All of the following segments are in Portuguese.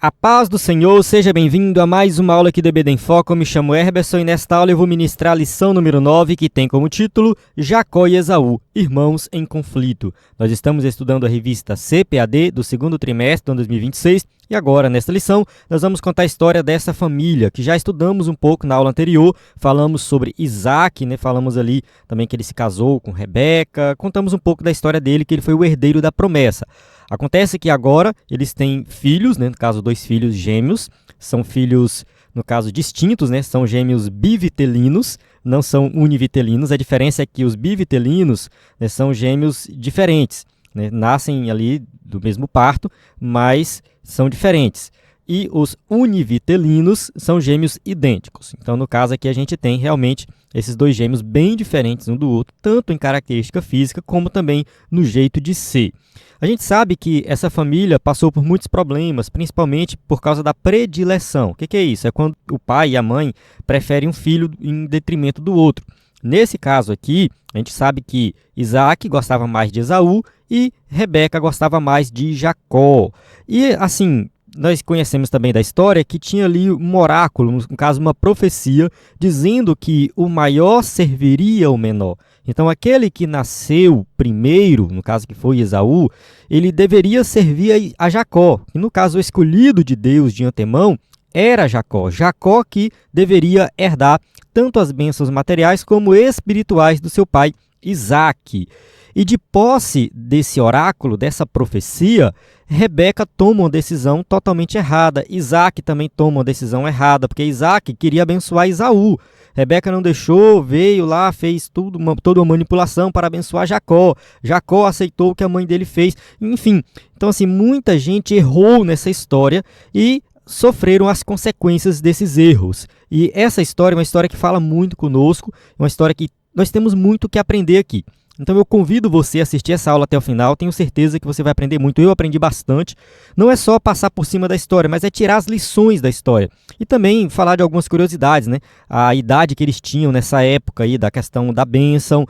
A paz do Senhor, seja bem-vindo a mais uma aula aqui do EBD em Foco. Eu me chamo Herberson e nesta aula eu vou ministrar a lição número 9, que tem como título Jacó e Esaú, irmãos em conflito. Nós estamos estudando a revista CPAD do segundo trimestre de 2026 e agora, nesta lição, nós vamos contar a história dessa família, que já estudamos um pouco na aula anterior. Falamos sobre Isaac, falamos ali também que ele se casou com Rebeca, contamos um pouco da história dele, que ele foi o herdeiro da promessa. Acontece que agora eles têm filhos, no caso 2 filhos gêmeos, são filhos, no caso, distintos, são gêmeos bivitelinos, não são univitelinos. A diferença é que os bivitelinos são gêmeos diferentes, nascem ali do mesmo parto, mas são diferentes. E os univitelinos são gêmeos idênticos. Então, no caso aqui, a gente tem realmente esses 2 gêmeos bem diferentes um do outro, tanto em característica física como também no jeito de ser. A gente sabe que essa família passou por muitos problemas, principalmente por causa da predileção. O que é isso? É quando o pai e a mãe preferem um filho em detrimento do outro. Nesse caso aqui, a gente sabe que Isaac gostava mais de Esaú e Rebeca gostava mais de Jacó. E assim, nós conhecemos também da história que tinha ali um oráculo, no caso uma profecia, dizendo que o maior serviria ao menor. Então, aquele que nasceu primeiro, no caso que foi Esaú, ele deveria servir a Jacó. E no caso, o escolhido de Deus de antemão era Jacó. Jacó que deveria herdar tanto as bênçãos materiais como espirituais do seu pai Isaac. E de posse desse oráculo, dessa profecia, Rebeca toma uma decisão totalmente errada. Isaac também toma uma decisão errada, porque Isaac queria abençoar Esaú. Rebeca não deixou, veio lá, fez toda uma manipulação para abençoar Jacó. Jacó aceitou o que a mãe dele fez. Enfim, então assim, muita gente errou nessa história e sofreram as consequências desses erros. E essa história é uma história que fala muito conosco, uma história que nós temos muito que aprender aqui. Então eu convido você a assistir essa aula até o final, tenho certeza que você vai aprender muito, eu aprendi bastante. Não é só passar por cima da história, mas é tirar as lições da história. E também falar de algumas curiosidades, A idade que eles tinham nessa época aí, da questão da bênção,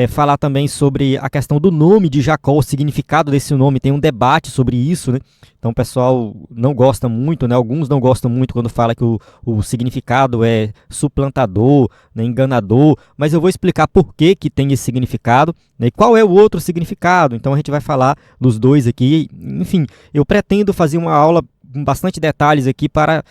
falar também sobre a questão do nome de Jacó, o significado desse nome, tem um debate sobre isso, Então o pessoal não gosta muito, Alguns não gostam muito quando fala que o significado é suplantador, enganador, mas eu vou explicar por que tem esse significado, e qual é o outro significado. Então a gente vai falar dos dois aqui. Enfim, eu pretendo fazer uma aula com bastante detalhes aqui para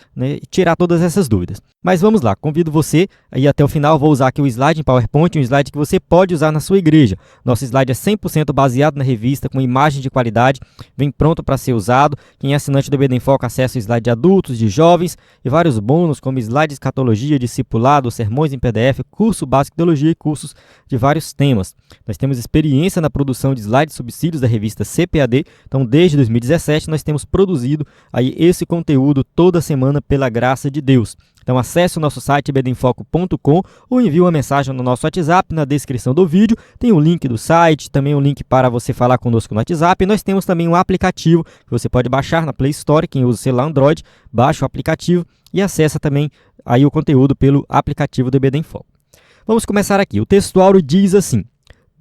tirar todas essas dúvidas. Mas vamos lá, convido você a ir até o final. Vou usar aqui o slide em PowerPoint, um slide que você pode usar na sua igreja. Nosso slide é 100% baseado na revista, com imagem de qualidade, vem pronto para ser usado. Quem é assinante do EBD em Foco acessa o slide de adultos, de jovens e vários bônus, como slide de escatologia, discipulado, sermões em PDF, curso básico de teologia e cursos de vários temas. Nós temos experiência na produção de slides subsídios da revista CPAD, então desde 2017 nós temos produzido aí esse conteúdo toda semana pela graça de Deus. Então acesse o nosso site ebdenfoco.com ou envie uma mensagem no nosso WhatsApp, na descrição do vídeo. Tem o link do site, também o link para você falar conosco no WhatsApp. E nós temos também um aplicativo que você pode baixar na Play Store. Quem usa o celular Android, baixa o aplicativo e acessa também aí o conteúdo pelo aplicativo do EBD em Foco. Vamos começar aqui. O textuário diz assim: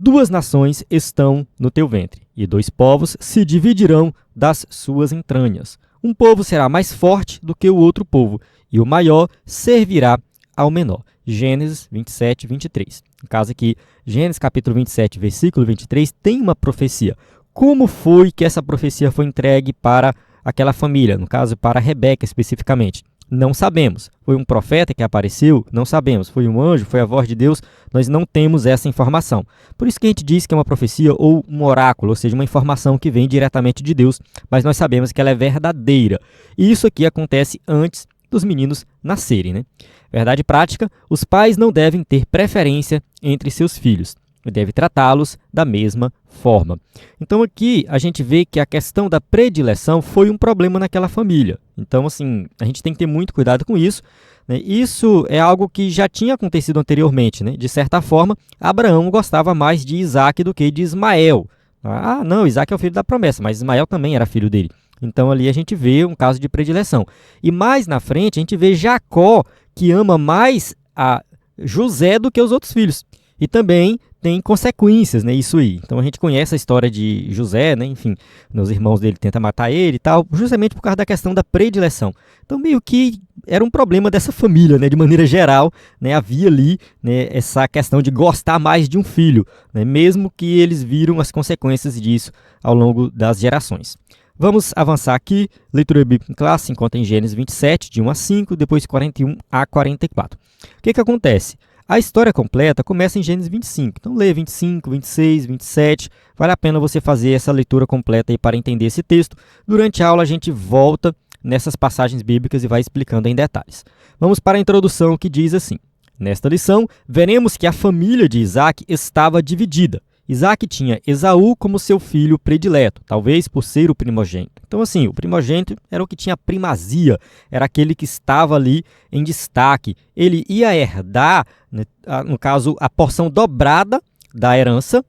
2 nações estão no teu ventre, e 2 povos se dividirão das suas entranhas. Um povo será mais forte do que o outro povo, e o maior servirá ao menor. Gênesis 27, 23. No caso aqui, Gênesis capítulo 27, versículo 23, tem uma profecia. Como foi que essa profecia foi entregue para aquela família? No caso, para Rebeca especificamente. Não sabemos. Foi um profeta que apareceu? Não sabemos. Foi um anjo? Foi a voz de Deus? Nós não temos essa informação. Por isso que a gente diz que é uma profecia ou um oráculo, ou seja, uma informação que vem diretamente de Deus, mas nós sabemos que ela é verdadeira. E isso aqui acontece antes dos meninos nascerem, Verdade prática, os pais não devem ter preferência entre seus filhos. Deve tratá-los da mesma forma. Então aqui a gente vê que a questão da predileção foi um problema naquela família. Então assim, a gente tem que ter muito cuidado com isso. Isso é algo que já tinha acontecido anteriormente. De certa forma, Abraão gostava mais de Isaac do que de Ismael. Ah, não, Isaac é o filho da promessa, mas Ismael também era filho dele. Então ali a gente vê um caso de predileção. E mais na frente a gente vê Jacó, que ama mais a José do que os outros filhos. E também tem consequências, né, isso aí. Então a gente conhece a história de José, né, enfim, os irmãos dele tentam matar ele e tal, justamente por causa da questão da predileção. Então meio que era um problema dessa família, né, de maneira geral, né, havia ali, né, essa questão de gostar mais de um filho, né, mesmo que eles viram as consequências disso ao longo das gerações. Vamos avançar aqui, leitura bíblica em classe, se encontra em Gênesis 27, de 1 a 5, depois 41 a 44. O que acontece? A história completa começa em Gênesis 25, então lê 25, 26, 27, vale a pena você fazer essa leitura completa aí para entender esse texto. Durante a aula a gente volta nessas passagens bíblicas e vai explicando em detalhes. Vamos para a introdução que diz assim: nesta lição, veremos que a família de Isaac estava dividida. Isaac tinha Esaú como seu filho predileto, talvez por ser o primogênito. Então, assim, o primogênito era o que tinha primazia, era aquele que estava ali em destaque. Ele ia herdar, né, no caso, a porção dobrada da herança,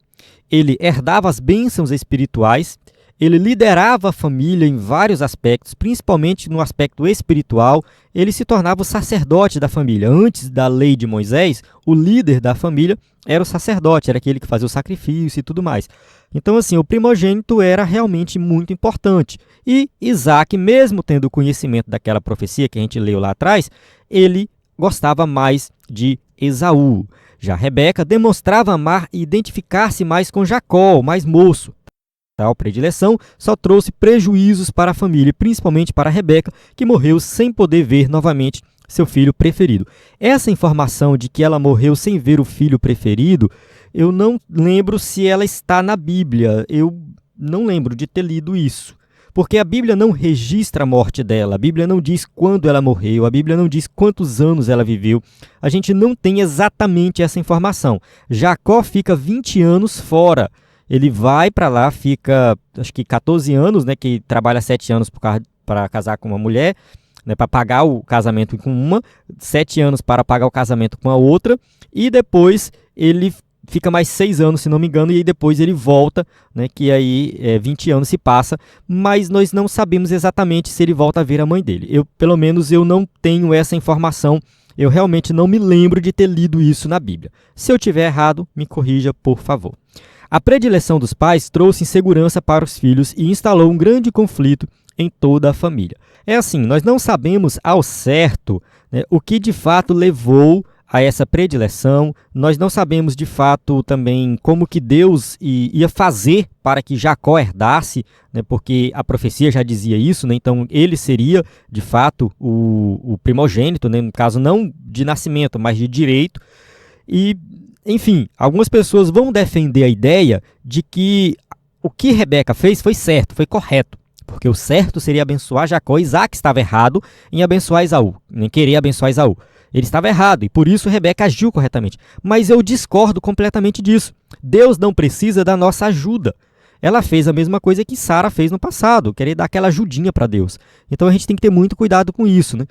ele herdava as bênçãos espirituais, ele liderava a família em vários aspectos, principalmente no aspecto espiritual. Ele se tornava o sacerdote da família. Antes da lei de Moisés, o líder da família era o sacerdote, era aquele que fazia o sacrifício e tudo mais. Então, assim, o primogênito era realmente muito importante. E Isaac, mesmo tendo conhecimento daquela profecia que a gente leu lá atrás, ele gostava mais de Esaú. Já Rebeca demonstrava amar e identificar-se mais com Jacó, o mais moço. Tal predileção só trouxe prejuízos para a família, principalmente para Rebeca, que morreu sem poder ver novamente seu filho preferido. Essa informação de que ela morreu sem ver o filho preferido, eu não lembro se ela está na Bíblia. Eu não lembro de ter lido isso. Porque a Bíblia não registra a morte dela, a Bíblia não diz quando ela morreu, a Bíblia não diz quantos anos ela viveu. A gente não tem exatamente essa informação. Jacó fica 20 anos fora. Ele vai para lá, fica, acho que 14 anos, né, que trabalha 7 anos para casar com uma mulher, né, para pagar o casamento com uma, 7 anos para pagar o casamento com a outra, e depois ele fica mais 6 anos, se não me engano, e aí depois ele volta, né, que aí 20 anos se passa, mas nós não sabemos exatamente se ele volta a ver a mãe dele. Pelo menos eu não tenho essa informação, eu realmente não me lembro de ter lido isso na Bíblia. Se eu tiver errado, me corrija, por favor. A predileção dos pais trouxe insegurança para os filhos e instalou um grande conflito em toda a família. É assim, nós não sabemos ao certo, né, o que de fato levou a essa predileção, nós não sabemos de fato também como que Deus ia fazer para que Jacó herdasse, né, porque a profecia já dizia isso, né, então ele seria de fato o primogênito, né, no caso não de nascimento, mas de direito. E enfim, algumas pessoas vão defender a ideia de que o que Rebeca fez foi certo, foi correto. Porque o certo seria abençoar Jacó. Isaac estava errado em abençoar Esaú, em querer abençoar Esaú. Ele estava errado e por isso Rebeca agiu corretamente. Mas eu discordo completamente disso. Deus não precisa da nossa ajuda. Ela fez a mesma coisa que Sara fez no passado, querer dar aquela ajudinha para Deus. Então a gente tem que ter muito cuidado com isso, né?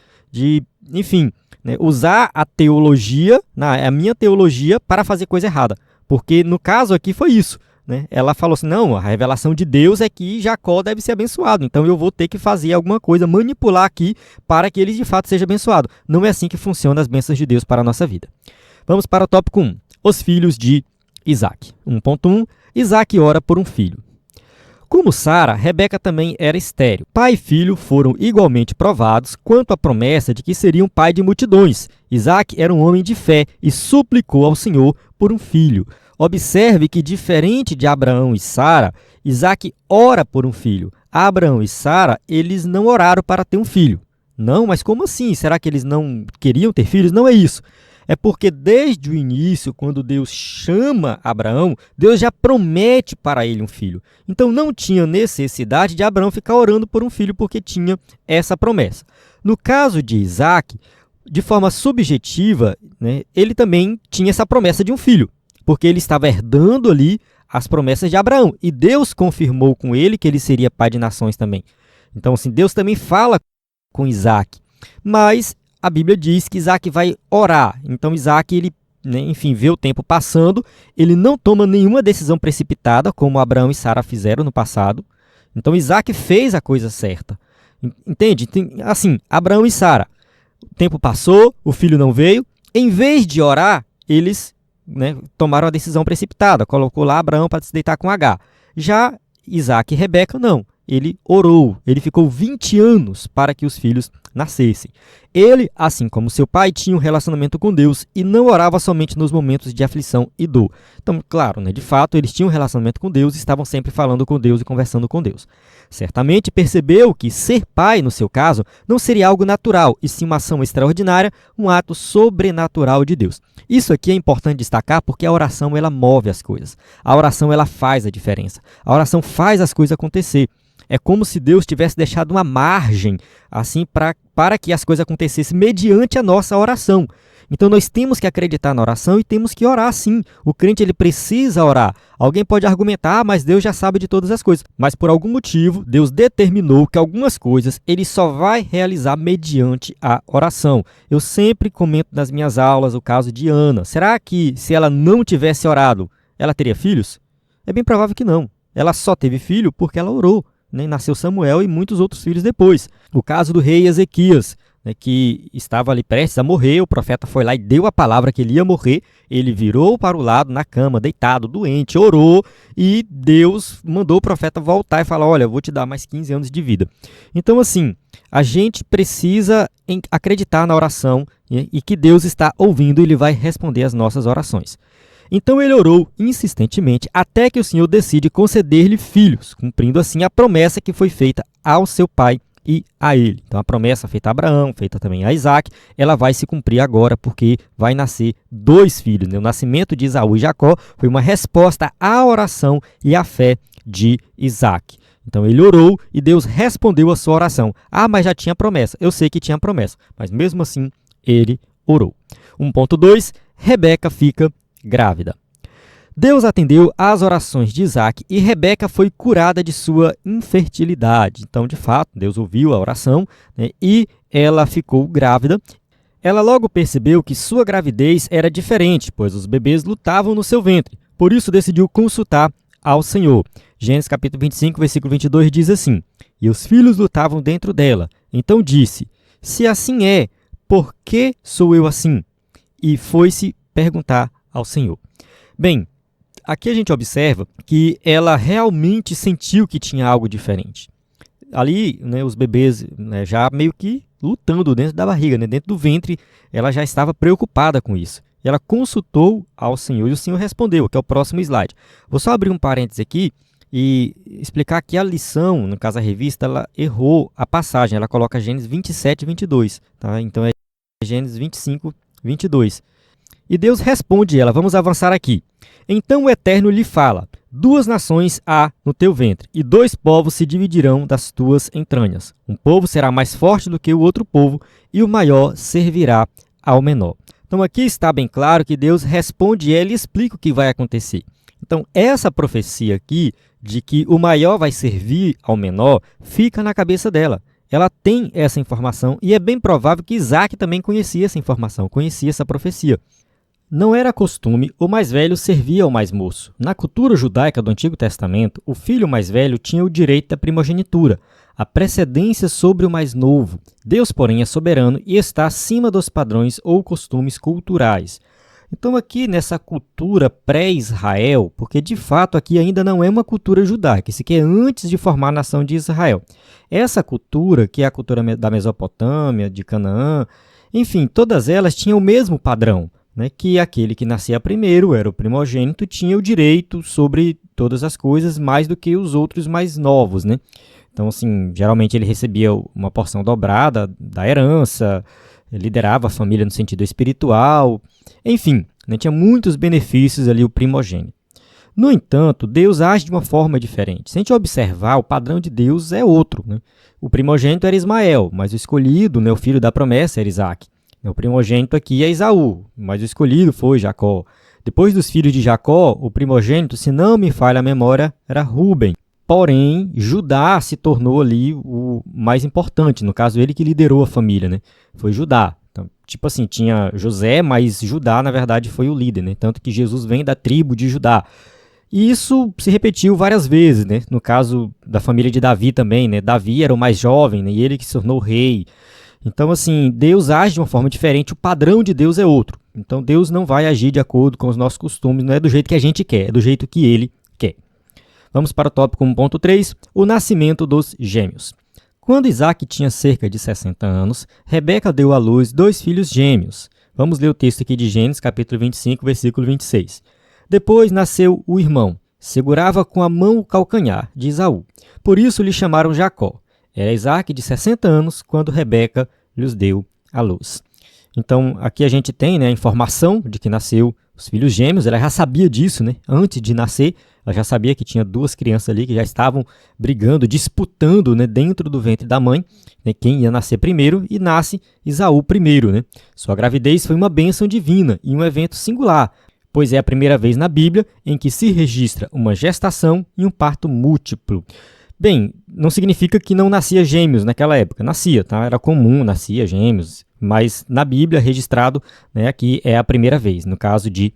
Enfim, né, usar a teologia, a minha teologia, para fazer coisa errada. Porque no caso aqui foi isso. Né? Ela falou assim, não, a revelação de Deus é que Jacó deve ser abençoado. Então eu vou ter que fazer alguma coisa, manipular aqui para que ele de fato seja abençoado. Não é assim que funcionam as bênçãos de Deus para a nossa vida. Vamos para o tópico 1. Os filhos de Isaac. 1.1. Isaac ora por um filho. Como Sara, Rebeca também era estéril. Pai e filho foram igualmente provados quanto à promessa de que seriam pai de multidões. Isaac era um homem de fé e suplicou ao Senhor por um filho. Observe que, diferente de Abraão e Sara, Isaac ora por um filho. Abraão e Sara, eles não oraram para ter um filho. Não, mas como assim? Será que eles não queriam ter filhos? Não é isso. É porque desde o início, quando Deus chama Abraão, Deus já promete para ele um filho. Então não tinha necessidade de Abraão ficar orando por um filho, porque tinha essa promessa. No caso de Isaac, de forma subjetiva, né, ele também tinha essa promessa de um filho, porque ele estava herdando ali as promessas de Abraão. E Deus confirmou com ele que ele seria pai de nações também. Então, assim, Deus também fala com Isaac. Mas a Bíblia diz que Isaac vai orar. Então Isaac, ele, né, enfim, vê o tempo passando, ele não toma nenhuma decisão precipitada, como Abraão e Sara fizeram no passado. Então Isaac fez a coisa certa. Entende? Assim, Abraão e Sara, o tempo passou, o filho não veio. Em vez de orar, eles né, tomaram a decisão precipitada, colocou lá Abraão para se deitar com Agar. Já Isaac e Rebeca, não. Ele orou, ele ficou 20 anos para que os filhos nascessem. Ele, assim como seu pai, tinha um relacionamento com Deus e não orava somente nos momentos de aflição e dor. Então, claro, né, de fato, eles tinham um relacionamento com Deus e estavam sempre falando com Deus e conversando com Deus. Certamente percebeu que ser pai, no seu caso, não seria algo natural, e sim uma ação extraordinária, um ato sobrenatural de Deus. Isso aqui é importante destacar porque a oração ela move as coisas. A oração ela faz a diferença. A oração faz as coisas acontecer. É como se Deus tivesse deixado uma margem assim para que as coisas acontecessem mediante a nossa oração. Então nós temos que acreditar na oração e temos que orar sim. O crente ele precisa orar. Alguém pode argumentar, mas Deus já sabe de todas as coisas. Mas por algum motivo, Deus determinou que algumas coisas ele só vai realizar mediante a oração. Eu sempre comento nas minhas aulas o caso de Ana. Será que se ela não tivesse orado, ela teria filhos? É bem provável que não. Ela só teve filho porque ela orou. Nasceu Samuel e muitos outros filhos depois. O caso do rei Ezequias, que estava ali prestes a morrer, o profeta foi lá e deu a palavra que ele ia morrer, ele virou para o lado na cama, deitado, doente, orou e Deus mandou o profeta voltar e falar, olha, eu vou te dar mais 15 anos de vida. Então assim, a gente precisa acreditar na oração e que Deus está ouvindo e ele vai responder as nossas orações. Então ele orou insistentemente até que o Senhor decide conceder-lhe filhos, cumprindo assim a promessa que foi feita ao seu pai e a ele. Então a promessa feita a Abraão, feita também a Isaac, ela vai se cumprir agora porque vai nascer 2 filhos. O nascimento de Esaú e Jacó foi uma resposta à oração e à fé de Isaac. Então ele orou e Deus respondeu a sua oração. Ah, mas já tinha promessa. Eu sei que tinha promessa, mas mesmo assim ele orou. 1.2, Rebeca fica grávida. Deus atendeu às orações de Isaac e Rebeca foi curada de sua infertilidade. Então, de fato, Deus ouviu a oração, e ela ficou grávida. Ela logo percebeu que sua gravidez era diferente, pois os bebês lutavam no seu ventre. Por isso, decidiu consultar ao Senhor. Gênesis capítulo 25, versículo 22 diz assim, e os filhos lutavam dentro dela. Então disse, se assim é, por que sou eu assim? E foi-se perguntar ao Senhor. Bem, aqui a gente observa que ela realmente sentiu que tinha algo diferente. Ali, os bebês já meio que lutando dentro da barriga, dentro do ventre, ela já estava preocupada com isso. Ela consultou ao Senhor e o Senhor respondeu, que é o próximo slide. Vou só abrir um parênteses aqui e explicar que a lição, no caso a revista, ela errou a passagem. Ela coloca Gênesis 27 e 22. Tá? Então é Gênesis 25, 22. E Deus responde ela, vamos avançar aqui. Então o Eterno lhe fala, 2 nações há no teu ventre, e 2 povos se dividirão das tuas entranhas. Um povo será mais forte do que o outro povo, e o maior servirá ao menor. Então aqui está bem claro que Deus responde e ele explica o que vai acontecer. Então essa profecia aqui, de que o maior vai servir ao menor, fica na cabeça dela. Ela tem essa informação e é bem provável que Isaac também conhecia essa informação, conhecia essa profecia. Não era costume o mais velho servir ao mais moço. Na cultura judaica do Antigo Testamento, o filho mais velho tinha o direito da primogenitura, a precedência sobre o mais novo. Deus, porém, é soberano e está acima dos padrões ou costumes culturais. Então aqui nessa cultura pré-Israel, porque de fato aqui ainda não é uma cultura judaica, isso aqui é antes de formar a nação de Israel. Essa cultura, que é a cultura da Mesopotâmia, de Canaã, enfim, todas elas tinham o mesmo padrão. Que aquele que nascia primeiro, era o primogênito, tinha o direito sobre todas as coisas mais do que os outros mais novos. Então, assim, geralmente ele recebia uma porção dobrada da herança, liderava a família no sentido espiritual, enfim, tinha muitos benefícios ali o primogênito. No entanto, Deus age de uma forma diferente. Se a gente observar, o padrão de Deus é outro. O primogênito era Ismael, mas o escolhido, o filho da promessa, era Isaac. O primogênito aqui é Esaú, mas o escolhido foi Jacó. Depois dos filhos de Jacó, o primogênito, se não me falha a memória, era Rúben. Porém, Judá se tornou ali o mais importante, no caso ele que liderou a família, foi Judá. Então, tipo assim, tinha José, mas Judá na verdade foi o líder, tanto que Jesus vem da tribo de Judá. E isso se repetiu várias vezes, no caso da família de Davi também, Davi era o mais jovem, e ele que se tornou rei. Então, assim, Deus age de uma forma diferente, o padrão de Deus é outro. Então Deus não vai agir de acordo com os nossos costumes, não é do jeito que a gente quer, é do jeito que Ele quer. Vamos para o tópico 1.3, o nascimento dos gêmeos. Quando Isaac tinha cerca de 60 anos, Rebeca deu à luz 2 filhos gêmeos. Vamos ler o texto aqui de Gênesis, capítulo 25, versículo 26. Depois nasceu o irmão, segurava com a mão o calcanhar de Esaú. Por isso lhe chamaram Jacó. Era Isaac de 60 anos quando Rebeca lhes deu à luz. Então, aqui a gente tem, né, a informação de que nasceu os filhos gêmeos. Ela já sabia disso, né? Antes de nascer, ela já sabia que tinha 2 crianças ali que já estavam brigando, disputando, né, dentro do ventre da mãe, né, quem ia nascer primeiro, e nasce Esaú primeiro, né? Sua gravidez foi uma bênção divina e um evento singular, pois é a primeira vez na Bíblia em que se registra uma gestação e um parto múltiplo. Bem, não significa que não nascia gêmeos naquela época, nascia, tá? Era comum, nascia gêmeos, mas na Bíblia registrado, né, aqui é a primeira vez, no caso de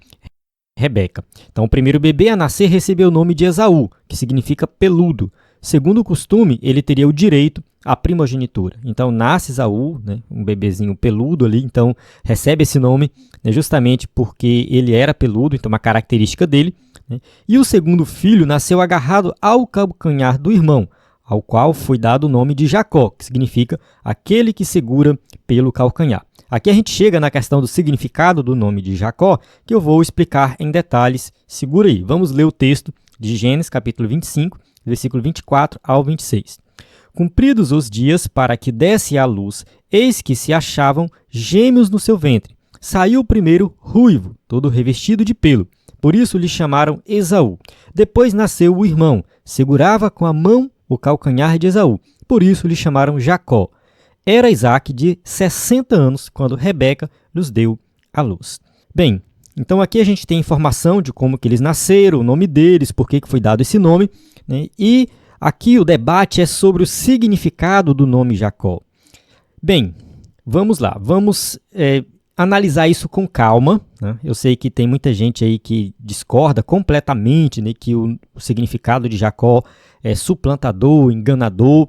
Rebeca. Então, o primeiro bebê a nascer recebeu o nome de Esaú, que significa peludo. Segundo o costume, ele teria o direito à primogenitura. Então, nasce Esaú, né, um bebezinho peludo ali, então recebe esse nome, né, justamente porque ele era peludo, então uma característica dele. Né? E o segundo filho nasceu agarrado ao calcanhar do irmão, ao qual foi dado o nome de Jacó, que significa aquele que segura pelo calcanhar. Aqui a gente chega na questão do significado do nome de Jacó, que eu vou explicar em detalhes. Segura aí, vamos ler o texto de Gênesis, capítulo 25, versículo 24 ao 26. Cumpridos os dias para que desse à luz, eis que se achavam gêmeos no seu ventre. Saiu o primeiro ruivo, todo revestido de pelo. Por isso lhe chamaram Esaú. Depois nasceu o irmão, segurava com a mão o calcanhar de Esaú. Por isso lhe chamaram Jacó. Era Isaac de 60 anos quando Rebeca lhes deu à luz. Bem, então aqui a gente tem informação de como que eles nasceram, o nome deles, por que foi dado esse nome, né? E aqui o debate é sobre o significado do nome Jacó. Bem, vamos lá, vamos analisar isso com calma. Né? Eu sei que tem muita gente aí que discorda completamente, né, que o significado de Jacó é suplantador, enganador,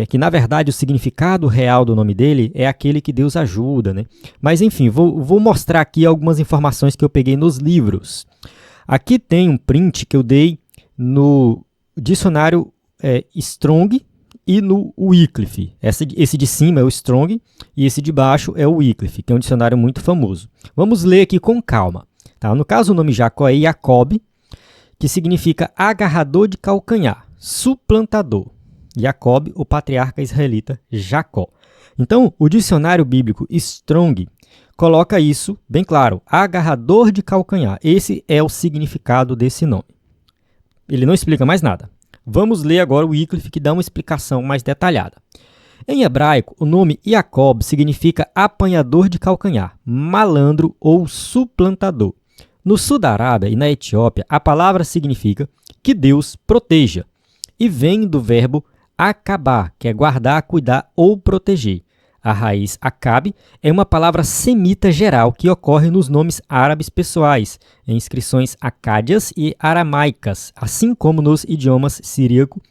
que na verdade o significado real do nome dele é aquele que Deus ajuda. Né? Mas enfim, vou mostrar aqui algumas informações que eu peguei nos livros. Aqui tem um print que eu dei no dicionário Strong e no Wycliffe. Esse de cima é o Strong e esse de baixo é o Wycliffe, que é um dicionário muito famoso. Vamos ler aqui com calma. Tá? No caso, o nome Jacó é Jacob, que significa agarrador de calcanhar, suplantador. Jacob, o patriarca israelita Jacó. Então, o dicionário bíblico Strong coloca isso bem claro, agarrador de calcanhar. Esse é o significado desse nome. Ele não explica mais nada. Vamos ler agora o Wycliffe, que dá uma explicação mais detalhada. Em hebraico, o nome Jacob significa apanhador de calcanhar, malandro ou suplantador. No sul da Arábia e na Etiópia, a palavra significa que Deus proteja e vem do verbo acabar, que é guardar, cuidar ou proteger. A raiz acabe é uma palavra semita geral que ocorre nos nomes árabes pessoais, em inscrições acádias e aramaicas, assim como nos idiomas siríaco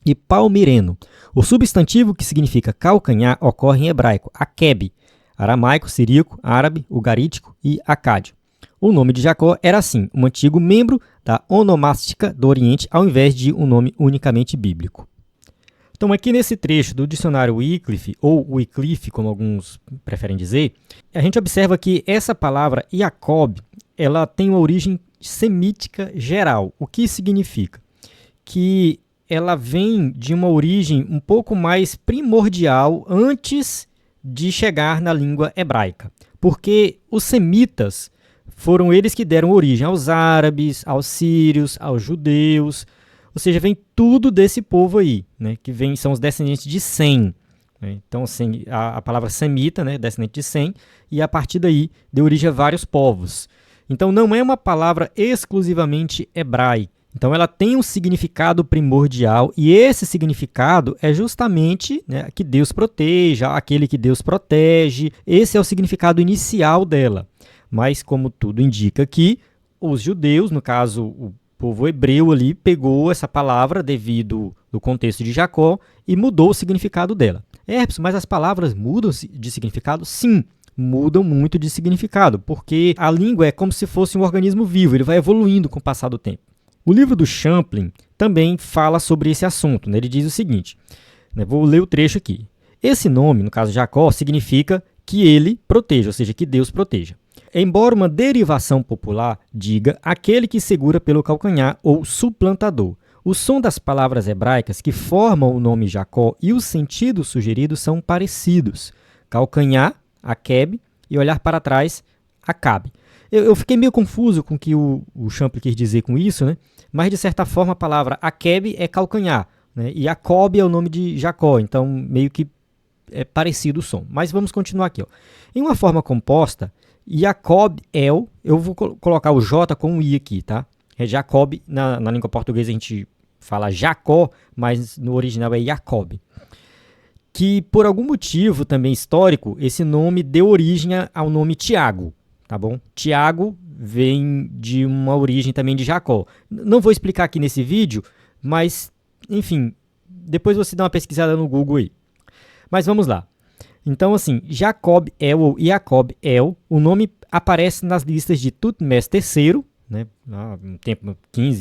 e palmireno. O substantivo que significa calcanhar ocorre em hebraico, akeb, aramaico, siríaco, árabe, ugarítico e acádio. O nome de Jacó era assim, um antigo membro da onomástica do Oriente, ao invés de um nome unicamente bíblico. Então, aqui nesse trecho do dicionário Wycliffe, ou Wycliffe, como alguns preferem dizer, a gente observa que essa palavra Jacob, ela tem uma origem semítica geral. O que significa? Que ela vem de uma origem um pouco mais primordial antes de chegar na língua hebraica. Porque os semitas foram eles que deram origem aos árabes, aos sírios, aos judeus. Ou seja, vem tudo desse povo aí, né, que são os descendentes de Sem. Né? Então, assim, a palavra semita, né, descendente de Sem, e a partir daí deu origem a vários povos. Então, não é uma palavra exclusivamente hebraica. Então, ela tem um significado primordial, e esse significado é justamente, né, que Deus proteja, aquele que Deus protege. Esse é o significado inicial dela. Mas, como tudo indica aqui, os judeus, no caso o povo hebreu ali, pegou essa palavra devido ao contexto de Jacó e mudou o significado dela. Mas as palavras mudam de significado? Sim, mudam muito de significado, porque a língua é como se fosse um organismo vivo, ele vai evoluindo com o passar do tempo. O livro do Champlin também fala sobre esse assunto, né? Ele diz o seguinte, né? Vou ler o trecho aqui. Esse nome, no caso Jacó, significa que ele proteja, ou seja, que Deus proteja. Embora uma derivação popular diga aquele que segura pelo calcanhar ou suplantador. O som das palavras hebraicas que formam o nome Jacó e o sentido sugerido são parecidos. Calcanhar, Akeb, e olhar para trás, Acabe. Eu fiquei meio confuso com o que o Champlin quis dizer com isso, né? Mas de certa forma a palavra Akeb é calcanhar, né? E Jacob é o nome de Jacó, então meio que é parecido o som. Mas vamos continuar aqui. Ó. Em uma forma composta, Jacob El, eu vou colocar o J com um I aqui, tá? É Jacob, na língua portuguesa a gente fala Jacó, mas no original é Jacob. Que por algum motivo também histórico, esse nome deu origem ao nome Tiago, tá bom? Tiago vem de uma origem também de Jacó. Não vou explicar aqui nesse vídeo, mas, enfim, depois você dá uma pesquisada no Google aí. Mas vamos lá. Então, assim, Jacob El ou Jacob El, o nome aparece nas listas de Tutmés III, né, no tempo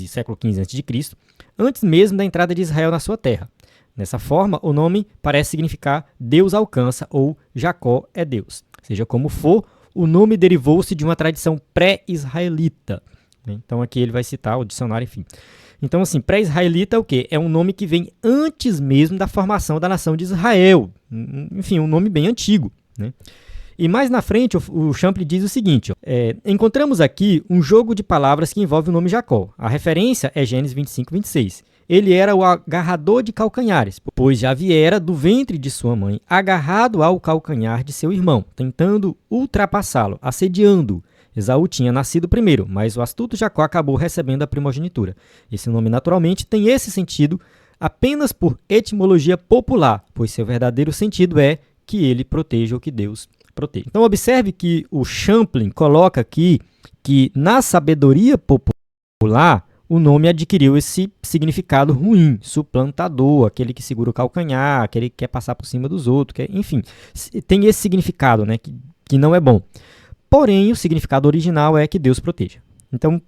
século XV a.C., antes mesmo da entrada de Israel na sua terra. Dessa forma, o nome parece significar Deus alcança ou Jacó é Deus. Seja como for, o nome derivou-se de uma tradição pré-israelita. Então aqui ele vai citar o dicionário, enfim. Então assim, pré-israelita é o quê? É um nome que vem antes mesmo da formação da nação de Israel. Enfim, um nome bem antigo, né? E mais na frente, o Champlin diz o seguinte, ó, encontramos aqui um jogo de palavras que envolve o nome Jacó. A referência é Gênesis 25, 26. Ele era o agarrador de calcanhares, pois já viera do ventre de sua mãe, agarrado ao calcanhar de seu irmão, tentando ultrapassá-lo, assediando-o. Esaú tinha nascido primeiro, mas o astuto Jacó acabou recebendo a primogenitura. Esse nome, naturalmente, tem esse sentido apenas por etimologia popular, pois seu verdadeiro sentido é que ele proteja ou que Deus proteja. Então, observe que o Champlin coloca aqui que, na sabedoria popular, o nome adquiriu esse significado ruim, suplantador, aquele que segura o calcanhar, aquele que quer passar por cima dos outros, enfim, tem esse significado, né, que não é bom. Porém, o significado original é que Deus proteja. Então,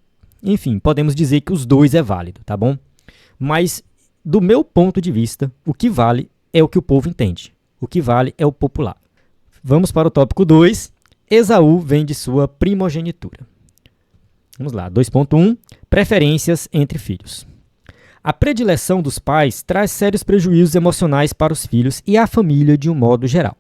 enfim, podemos dizer que os dois é válido, tá bom? Mas, do meu ponto de vista, o que vale é o que o povo entende. O que vale é o popular. Vamos para o tópico 2. Esaú vem de sua primogenitura. Vamos lá, 2.1. Preferências entre filhos. A predileção dos pais traz sérios prejuízos emocionais para os filhos e a família de um modo geral.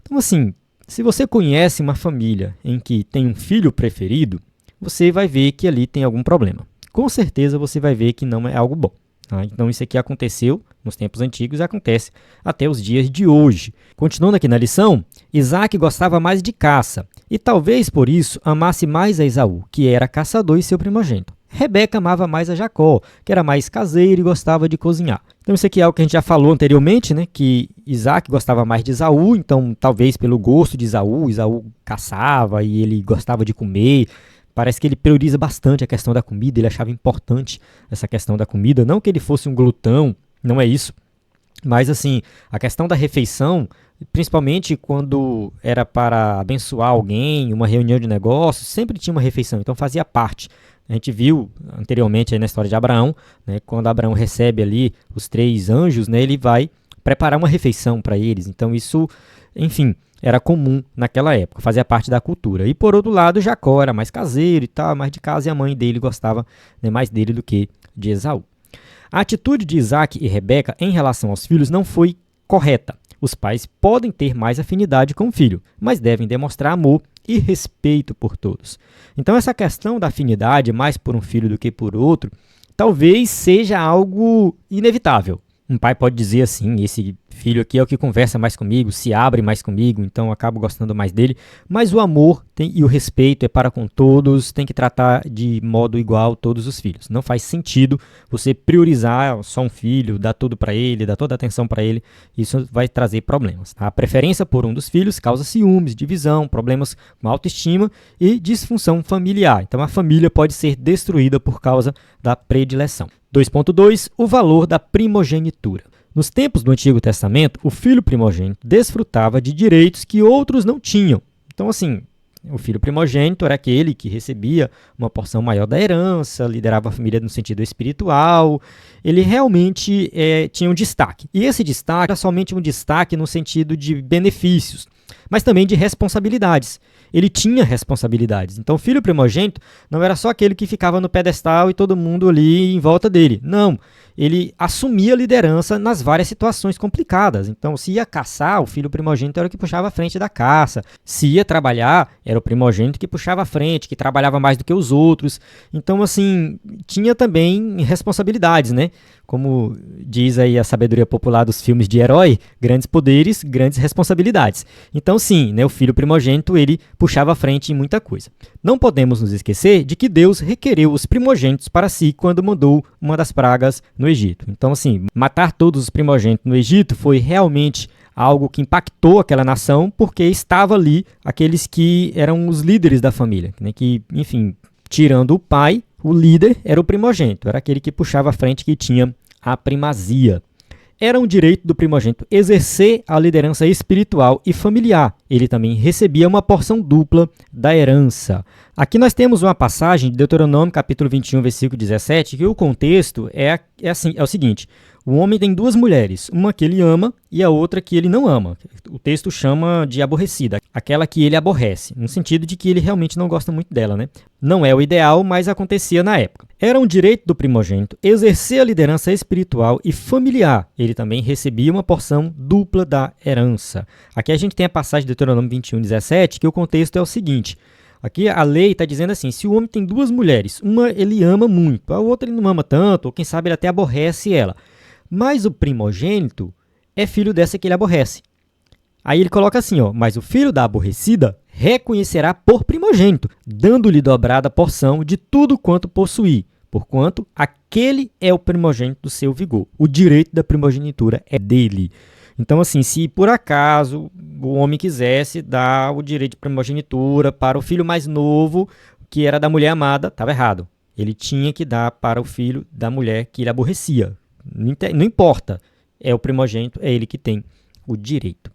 Então, assim, se você conhece uma família em que tem um filho preferido, você vai ver que ali tem algum problema. Com certeza você vai ver que não é algo bom. Tá? Então isso aqui aconteceu nos tempos antigos e acontece até os dias de hoje. Continuando aqui na lição, Isaac gostava mais de caça e talvez por isso amasse mais a Esaú, que era caçador e seu primogênito. Rebeca amava mais a Jacó, que era mais caseiro e gostava de cozinhar. Então isso aqui é algo que a gente já falou anteriormente, né? Que Isaac gostava mais de Esaú, então talvez pelo gosto de Esaú caçava e ele gostava de comer. Parece que ele prioriza bastante a questão da comida, ele achava importante essa questão da comida. Não que ele fosse um glutão, não é isso. Mas assim, a questão da refeição, principalmente quando era para abençoar alguém, uma reunião de negócios, sempre tinha uma refeição, então fazia parte. A gente viu anteriormente aí na história de Abraão, né, quando Abraão recebe ali os 3 anjos, né, ele vai preparar uma refeição para eles. Então isso, enfim, era comum naquela época, fazia parte da cultura. E por outro lado, Jacó era mais caseiro e tal, mais de casa, e a mãe dele gostava, né, mais dele do que de Esaú. A atitude de Isaac e Rebeca em relação aos filhos não foi correta. Os pais podem ter mais afinidade com o filho, mas devem demonstrar amor e respeito por todos. Então essa questão da afinidade mais por um filho do que por outro, talvez seja algo inevitável. Um pai pode dizer assim, esse filho aqui é o que conversa mais comigo, se abre mais comigo, então eu acabo gostando mais dele. Mas o amor e o respeito é para com todos, tem que tratar de modo igual todos os filhos. Não faz sentido você priorizar só um filho, dar tudo para ele, dar toda a atenção para ele. Isso vai trazer problemas. Tá? A preferência por um dos filhos causa ciúmes, divisão, problemas com autoestima e disfunção familiar. Então a família pode ser destruída por causa da predileção. 2.2. O valor da primogenitura. Nos tempos do Antigo Testamento, o filho primogênito desfrutava de direitos que outros não tinham. Então, assim, o filho primogênito era aquele que recebia uma porção maior da herança, liderava a família no sentido espiritual, ele realmente tinha um destaque. E esse destaque era somente um destaque no sentido de benefícios, mas também de responsabilidades. Ele tinha responsabilidades. Então, o filho primogênito não era só aquele que ficava no pedestal e todo mundo ali em volta dele. Não, ele assumia a liderança nas várias situações complicadas. Então, se ia caçar, o filho primogênito era o que puxava a frente da caça. Se ia trabalhar, era o primogênito que puxava a frente, que trabalhava mais do que os outros. Então, assim, tinha também responsabilidades, né? Como diz aí a sabedoria popular dos filmes de herói, grandes poderes, grandes responsabilidades. Então, sim, né, o filho primogênito, ele puxava a frente em muita coisa. Não podemos nos esquecer de que Deus requereu os primogênitos para si quando mandou uma das pragas no Egito. Então, assim, matar todos os primogênitos no Egito foi realmente algo que impactou aquela nação, porque estava ali aqueles que eram os líderes da família, né, que, enfim, tirando o pai, o líder era o primogênito, era aquele que puxava a frente, que tinha a primazia. Era um direito do primogênito exercer a liderança espiritual e familiar. Ele também recebia uma porção dupla da herança. Aqui nós temos uma passagem de Deuteronômio, capítulo 21, versículo 17, que o contexto é o seguinte: o homem tem duas mulheres, uma que ele ama e a outra que ele não ama. O texto chama de aborrecida, aquela que ele aborrece, no sentido de que ele realmente não gosta muito dela, né? Não é o ideal, mas acontecia na época. Era um direito do primogênito exercer a liderança espiritual e familiar. Ele também recebia uma porção dupla da herança. Aqui a gente tem a passagem de Deuteronômio 21, 17, que o contexto é o seguinte. Aqui a lei está dizendo assim, se o homem tem duas mulheres, uma ele ama muito, a outra ele não ama tanto, ou quem sabe ele até aborrece ela. Mas o primogênito é filho dessa que ele aborrece. Aí ele coloca assim, mas o filho da aborrecida reconhecerá por primogênito, dando-lhe dobrada porção de tudo quanto possuir, porquanto aquele é o primogênito do seu vigor. O direito da primogenitura é dele. Então, assim, se por acaso o homem quisesse dar o direito de primogenitura para o filho mais novo, que era da mulher amada, estava errado. Ele tinha que dar para o filho da mulher que ele aborrecia. Não importa, é o primogênito, é ele que tem o direito.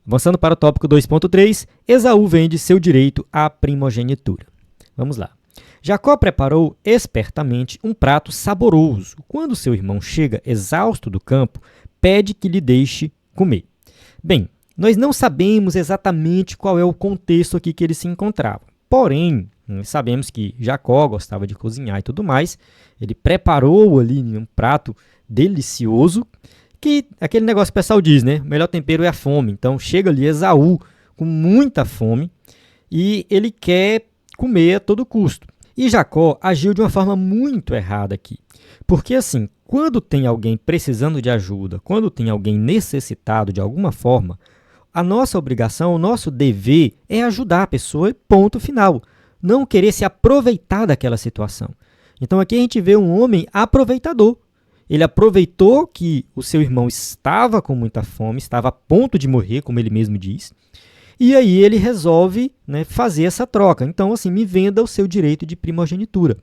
Avançando para o tópico 2.3, Esaú vende seu direito à primogenitura. Vamos lá. Jacó preparou espertamente um prato saboroso. Quando seu irmão chega exausto do campo, pede que lhe deixe comer. Bem, nós não sabemos exatamente qual é o contexto aqui que ele se encontrava. Porém, sabemos que Jacó gostava de cozinhar e tudo mais. Ele preparou ali um prato delicioso, que aquele negócio que o pessoal diz, né? O melhor tempero é a fome. Então chega ali Esaú com muita fome e ele quer comer a todo custo. E Jacó agiu de uma forma muito errada aqui. Porque assim, quando tem alguém precisando de ajuda, quando tem alguém necessitado de alguma forma, a nossa obrigação, o nosso dever é ajudar a pessoa e ponto final. Não querer se aproveitar daquela situação. Então aqui a gente vê um homem aproveitador. Ele aproveitou que o seu irmão estava com muita fome, estava a ponto de morrer, como ele mesmo diz, e aí ele resolve, né, fazer essa troca. Então, assim, me venda o seu direito de primogenitura.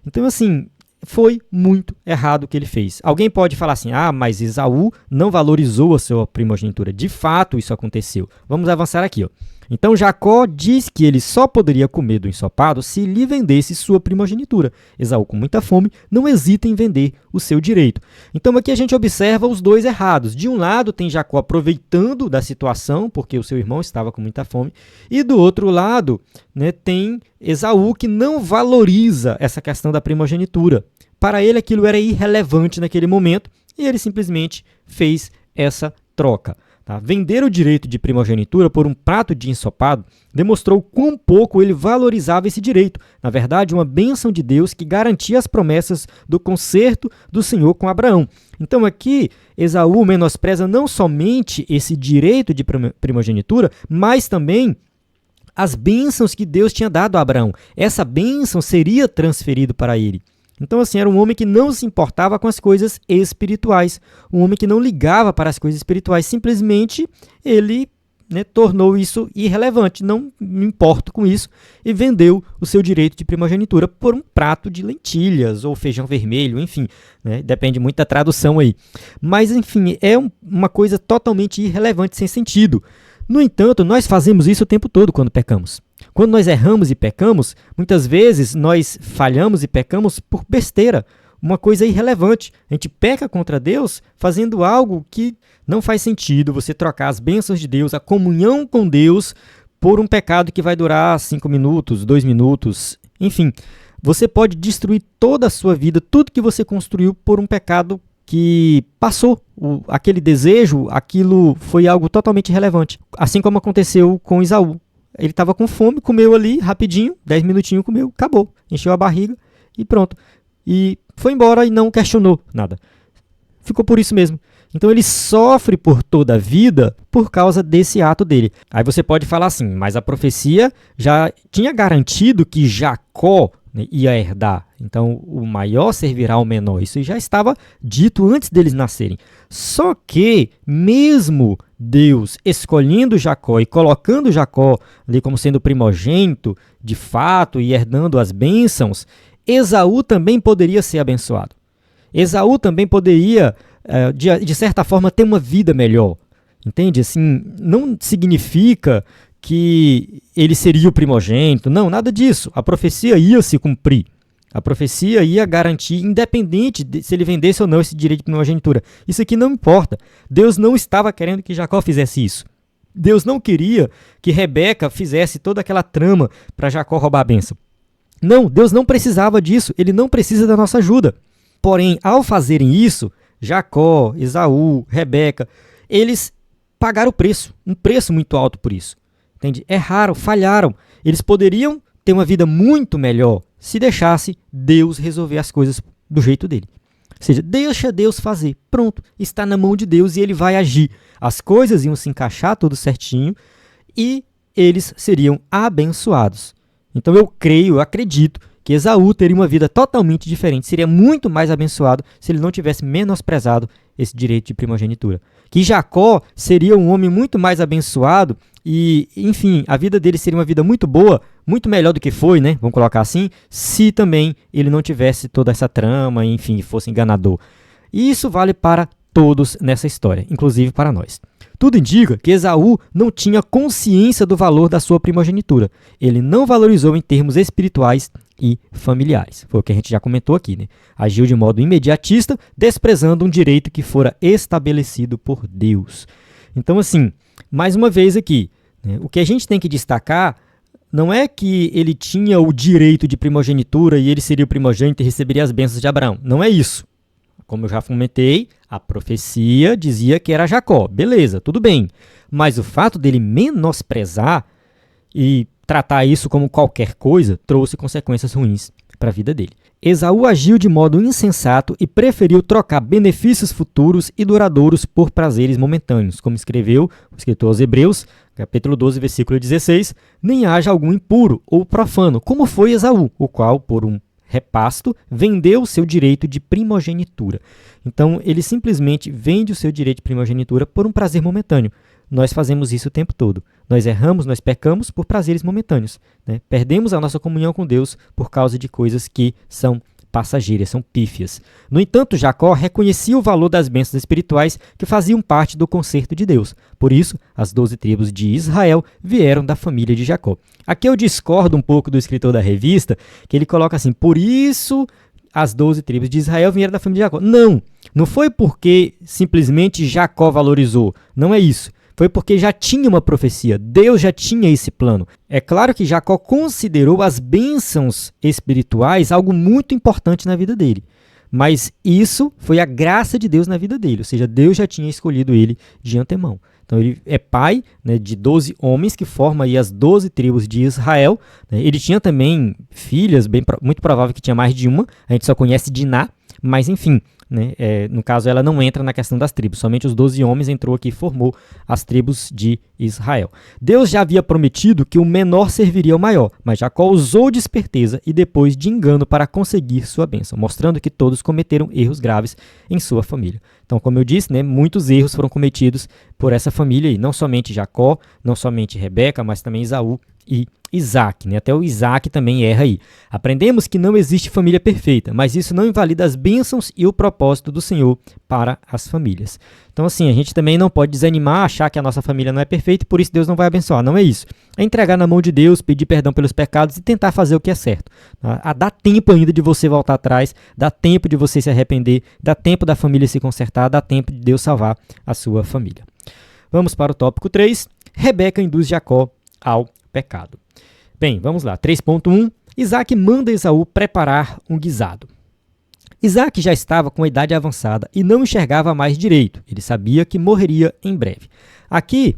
Então, assim, foi muito errado o que ele fez. Alguém pode falar assim, mas Esaú não valorizou a sua primogenitura. De fato, isso aconteceu. Vamos avançar aqui, Então, Jacó diz que ele só poderia comer do ensopado se lhe vendesse sua primogenitura. Esaú, com muita fome, não hesita em vender o seu direito. Então, aqui a gente observa os dois errados. De um lado, tem Jacó aproveitando da situação, porque o seu irmão estava com muita fome. E do outro lado, né, tem Esaú, que não valoriza essa questão da primogenitura. Para ele, aquilo era irrelevante naquele momento e ele simplesmente fez essa troca. Tá? Vender o direito de primogenitura por um prato de ensopado demonstrou quão pouco ele valorizava esse direito. Na verdade, uma bênção de Deus que garantia as promessas do concerto do Senhor com Abraão. Então aqui, Esaú menospreza não somente esse direito de primogenitura, mas também as bênçãos que Deus tinha dado a Abraão. Essa bênção seria transferida para ele. Então, assim, era um homem que não se importava com as coisas espirituais, um homem que não ligava para as coisas espirituais, simplesmente ele, né, tornou isso irrelevante, não me importo com isso, e vendeu o seu direito de primogenitura por um prato de lentilhas ou feijão vermelho, enfim, né, depende muito da tradução aí. Mas, enfim, é uma coisa totalmente irrelevante, sem sentido. No entanto, nós fazemos isso o tempo todo quando pecamos. Quando nós erramos e pecamos, muitas vezes nós falhamos e pecamos por besteira, uma coisa irrelevante. A gente peca contra Deus fazendo algo que não faz sentido, você trocar as bênçãos de Deus, a comunhão com Deus, por um pecado que vai durar 5 minutos, 2 minutos, enfim. Você pode destruir toda a sua vida, tudo que você construiu por um pecado que passou. Aquele desejo, aquilo foi algo totalmente irrelevante. Assim como aconteceu com Esaú. Ele estava com fome, comeu ali rapidinho, 10 minutinhos comeu, acabou. Encheu a barriga e pronto. E foi embora e não questionou nada. Ficou por isso mesmo. Então ele sofre por toda a vida por causa desse ato dele. Aí você pode falar assim, mas a profecia já tinha garantido que Jacó, né, ia herdar. Então o maior servirá ao menor. Isso já estava dito antes deles nascerem. Só que mesmo Deus escolhendo Jacó e colocando Jacó ali como sendo primogênito de fato e herdando as bênçãos, Esaú também poderia ser abençoado. Esaú também poderia, de certa forma, ter uma vida melhor. Entende? Assim, não significa que ele seria o primogênito. Não, nada disso. A profecia ia se cumprir. A profecia ia garantir, independente de se ele vendesse ou não esse direito de primogenitura. Isso aqui não importa. Deus não estava querendo que Jacó fizesse isso. Deus não queria que Rebeca fizesse toda aquela trama para Jacó roubar a bênção. Não, Deus não precisava disso. Ele não precisa da nossa ajuda. Porém, ao fazerem isso, Jacó, Esaú, Rebeca, eles pagaram o preço, um preço muito alto por isso. Entende? Erraram, falharam. Eles poderiam ter uma vida muito melhor se deixasse Deus resolver as coisas do jeito dele. Ou seja, deixa Deus fazer. Pronto, está na mão de Deus e ele vai agir. As coisas iam se encaixar tudo certinho e eles seriam abençoados. Então eu creio, eu acredito que Esaú teria uma vida totalmente diferente, seria muito mais abençoado se ele não tivesse menosprezado esse direito de primogenitura. Que Jacó seria um homem muito mais abençoado e, enfim, a vida dele seria uma vida muito boa, muito melhor do que foi, né? Vamos colocar assim, se também ele não tivesse toda essa trama, enfim, fosse enganador. E isso vale para todos nessa história, inclusive para nós. Tudo indica que Esaú não tinha consciência do valor da sua primogenitura. Ele não valorizou em termos espirituais e familiares. Foi o que a gente já comentou aqui, né? Agiu de modo imediatista, desprezando um direito que fora estabelecido por Deus. Então, assim, mais uma vez aqui, né, o que a gente tem que destacar não é que ele tinha o direito de primogenitura e ele seria o primogênito e receberia as bênçãos de Abraão. Não é isso. Como eu já comentei, a profecia dizia que era Jacó. Beleza, tudo bem. Mas o fato dele menosprezar e tratar isso como qualquer coisa trouxe consequências ruins para a vida dele. Esaú agiu de modo insensato e preferiu trocar benefícios futuros e duradouros por prazeres momentâneos, como escreveu o escritor aos Hebreus, capítulo 12, versículo 16, nem haja algum impuro ou profano, como foi Esaú, o qual, por um repasto, vendeu o seu direito de primogenitura. Então, ele simplesmente vende o seu direito de primogenitura por um prazer momentâneo. Nós fazemos isso o tempo todo. Nós erramos, nós pecamos por prazeres momentâneos, né? Perdemos a nossa comunhão com Deus por causa de coisas que são passageiras, são pífias. No entanto, Jacó reconhecia o valor das bênçãos espirituais que faziam parte do concerto de Deus. Por isso, as 12 tribos de Israel vieram da família de Jacó. Aqui eu discordo um pouco do escritor da revista, que ele coloca assim, por isso as 12 tribos de Israel vieram da família de Jacó. Não foi porque simplesmente Jacó valorizou, não é isso. Foi porque já tinha uma profecia, Deus já tinha esse plano. É claro que Jacó considerou as bênçãos espirituais algo muito importante na vida dele. Mas isso foi a graça de Deus na vida dele, ou seja, Deus já tinha escolhido ele de antemão. Então ele é pai, né, de 12 homens que formam aí as 12 tribos de Israel. Né? Ele tinha também filhas, muito provável que tinha mais de uma, a gente só conhece Diná, mas enfim. Né? No caso, ela não entra na questão das tribos, somente os 12 homens entrou aqui e formou as tribos de Israel. Deus já havia prometido que o menor serviria ao maior, mas Jacó usou de esperteza e depois de engano para conseguir sua bênção, mostrando que todos cometeram erros graves em sua família. Então, como eu disse, né, muitos erros foram cometidos por essa família, e não somente Jacó, não somente Rebeca, mas também Esaú e Isaac, né? Até o Isaac também erra aí. Aprendemos que não existe família perfeita, mas isso não invalida as bênçãos e o propósito do Senhor para as famílias. Então, assim, a gente também não pode desanimar, achar que a nossa família não é perfeita e por isso Deus não vai abençoar. Não é isso. É entregar na mão de Deus, pedir perdão pelos pecados e tentar fazer o que é certo. Dá tempo ainda de você voltar atrás, dá tempo de você se arrepender, dá tempo da família se consertar, dá tempo de Deus salvar a sua família. Vamos para o tópico 3. Rebeca induz Jacó ao pecado. Bem, vamos lá. 3.1. Isaac manda Esaú preparar um guisado. Isaac já estava com a idade avançada e não enxergava mais direito. Ele sabia que morreria em breve. Aqui,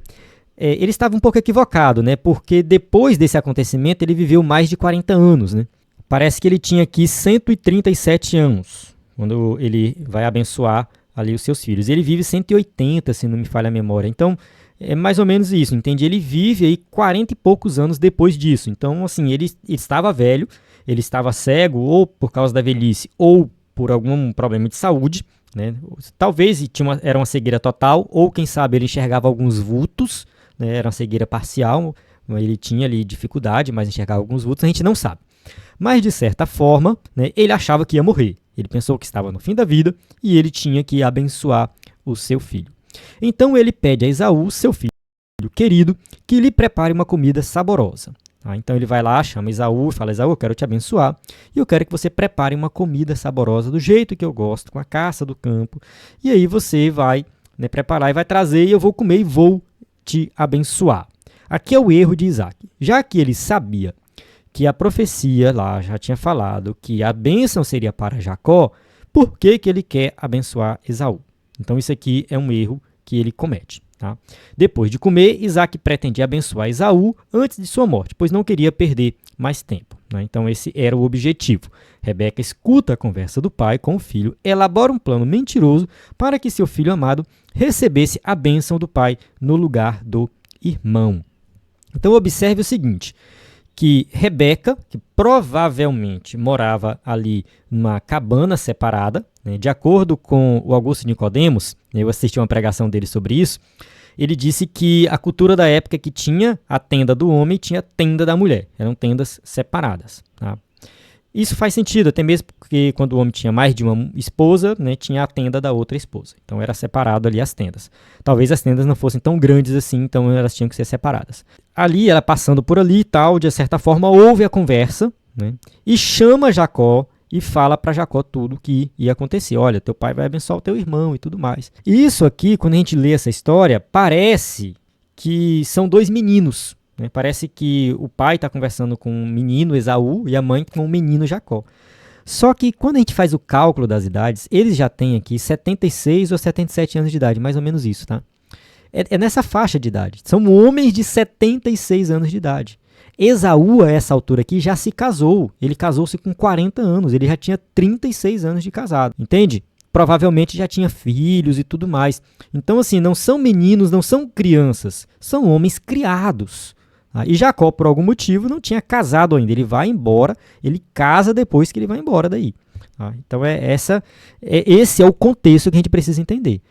ele estava um pouco equivocado, né? Porque depois desse acontecimento ele viveu mais de 40 anos. Né? Parece que ele tinha aqui 137 anos, quando ele vai abençoar ali os seus filhos. Ele vive 180, se não me falha a memória. Então, é mais ou menos isso, entende? Ele vive aí 40 e poucos anos depois disso. Então, assim, ele estava velho, ele estava cego, ou por causa da velhice, ou por algum problema de saúde, né? Talvez era uma cegueira total, ou quem sabe ele enxergava alguns vultos, né? Era uma cegueira parcial, ele tinha ali dificuldade, mas enxergava alguns vultos, a gente não sabe. Mas, de certa forma, né, ele achava que ia morrer. Ele pensou que estava no fim da vida e ele tinha que abençoar o seu filho. Então ele pede a Esaú, seu filho querido, que lhe prepare uma comida saborosa. Então ele vai lá, chama Esaú e fala: Esaú, eu quero te abençoar e eu quero que você prepare uma comida saborosa do jeito que eu gosto, com a caça do campo. E aí você vai, né, preparar e vai trazer e eu vou comer e vou te abençoar. Aqui é o erro de Isaac. Já que ele sabia que a profecia lá já tinha falado que a bênção seria para Jacó, por que ele quer abençoar Esaú? Então isso aqui é um erro que ele comete. Tá? Depois de comer, Isaac pretendia abençoar Esaú antes de sua morte, pois não queria perder mais tempo. Né? Então esse era o objetivo. Rebeca escuta a conversa do pai com o filho, elabora um plano mentiroso para que seu filho amado recebesse a bênção do pai no lugar do irmão. Então observe o seguinte, que Rebeca, que provavelmente morava ali numa cabana separada, né, de acordo com o Augusto Nicodemos, eu assisti uma pregação dele sobre isso, ele disse que a cultura da época que tinha a tenda do homem e tinha a tenda da mulher, eram tendas separadas. Tá? Isso faz sentido, até mesmo porque quando o homem tinha mais de uma esposa, né, tinha a tenda da outra esposa. Então era separado ali as tendas. Talvez as tendas não fossem tão grandes assim, então elas tinham que ser separadas. Ali, ela passando por ali e tal, de certa forma, ouve a conversa, né, e chama Jacó e fala para Jacó tudo o que ia acontecer. Olha, teu pai vai abençoar o teu irmão e tudo mais. Isso aqui, quando a gente lê essa história, parece que são dois meninos. Né? Parece que o pai está conversando com um menino, Esaú, e a mãe com o menino Jacó. Só que quando a gente faz o cálculo das idades, eles já têm aqui 76 ou 77 anos de idade, mais ou menos isso, tá? É nessa faixa de idade. São homens de 76 anos de idade. Esaú, a essa altura aqui, já se casou. Ele casou-se com 40 anos. Ele já tinha 36 anos de casado. Entende? Provavelmente já tinha filhos e tudo mais. Então, assim, não são meninos, não são crianças. São homens criados. E Jacó, por algum motivo, não tinha casado ainda. Ele vai embora, ele casa depois que ele vai embora daí. Então, esse é o contexto que a gente precisa entender.